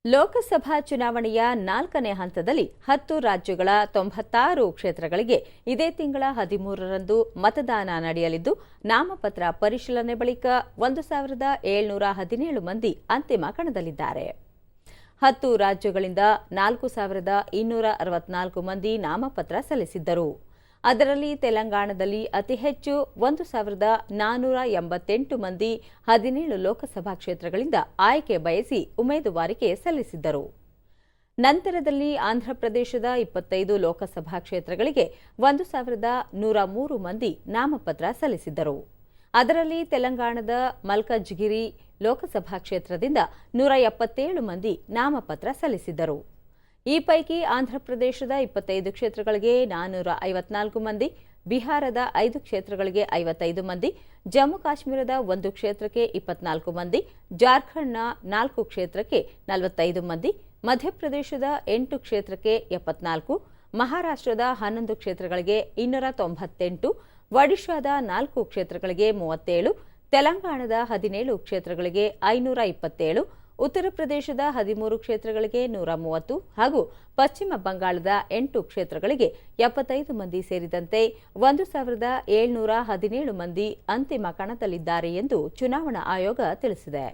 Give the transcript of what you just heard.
ಲೋಕಸಭಾ ಚುನಾವಣೆಯ 4ನೇ ಹಂತದಲ್ಲಿ 10 ರಾಜ್ಯಗಳ 96 ಕ್ಷೇತ್ರಗಳಿಗೆ ಇದೇ ತಿಂಗಳ 13ರಂದು ಮತದಾನ ನಡೆಯಲಿದ್ದು, ನಾಮಪತ್ರ ಪರಿಶೀಲನೆ ಬಳಿಕ 1717 ಮಂದಿ ಅಂತಿಮ ಕಣದಲ್ಲಿದ್ದಾರೆ. 10 ರಾಜ್ಯಗಳಿಂದ 4264 ಮಂದಿ ನಾಮಪತ್ರ ಸಲ್ಲಿಸಿದ್ದರು. ಅದರಲ್ಲಿ ತೆಲಂಗಾಣದಲ್ಲಿ ಅತಿ ಹೆಚ್ಚು 1488 ಮಂದಿ 17 ಲೋಕಸಭಾ ಕ್ಷೇತ್ರಗಳಿಂದ ಆಯ್ಕೆ ಬಯಸಿ ಉಮೇದುವಾರಿಕೆ ಸಲ್ಲಿಸಿದ್ದರು. ನಂತರದಲ್ಲಿ ಆಂಧ್ರಪ್ರದೇಶದ 25 ಲೋಕಸಭಾ ಕ್ಷೇತ್ರಗಳಿಗೆ 1103 ಮಂದಿ ನಾಮಪತ್ರ ಸಲ್ಲಿಸಿದ್ದರು. ಅದರಲ್ಲಿ ತೆಲಂಗಾಣದ ಮಲ್ಕಜ್ಗಿರಿ ಲೋಕಸಭಾ ಕ್ಷೇತ್ರದಿಂದ 177 ಮಂದಿ ನಾಮಪತ್ರ ಸಲ್ಲಿಸಿದ್ದರು. ಈ ಪೈಕಿ ಆಂಧ್ರಪ್ರದೇಶದ 25 ಕ್ಷೇತ್ರಗಳಿಗೆ 454 ಮಂದಿ, ಬಿಹಾರದ 5 ಕ್ಷೇತ್ರಗಳಿಗೆ 55 ಮಂದಿ, ಜಮ್ಮು ಕಾಶ್ಮೀರದ 1 ಕ್ಷೇತ್ರಕ್ಕೆ 24 ಮಂದಿ, ಜಾರ್ಖಂಡ್ನ 4 ಕ್ಷೇತ್ರಕ್ಕೆ 45 ಮಂದಿ, ಮಧ್ಯಪ್ರದೇಶದ 8 ಕ್ಷೇತ್ರಕ್ಕೆ 74, ಮಹಾರಾಷ್ಟ್ರದ 11 ಕ್ಷೇತ್ರಗಳಿಗೆ 298, ಒಡಿಶಾದ 4 ಕ್ಷೇತ್ರಗಳಿಗೆ 37, ತೆಲಂಗಾಣದ 17 ಕ್ಷೇತ್ರಗಳಿಗೆ 527, ಉತ್ತರ ಪ್ರದೇಶದ 13 ಕ್ಷೇತ್ರಗಳಿಗೆ 130 ಹಾಗೂ ಪಶ್ಚಿಮ ಬಂಗಾಳದ 8 ಕ್ಷೇತ್ರಗಳಿಗೆ 75 ಮಂದಿ ಸೇರಿದಂತೆ 1717 ಮಂದಿ ಅಂತಿಮ ಕಣದಲ್ಲಿದ್ದಾರೆ ಎಂದು ಚುನಾವಣಾ ಆಯೋಗ ತಿಳಿಸಿದೆ.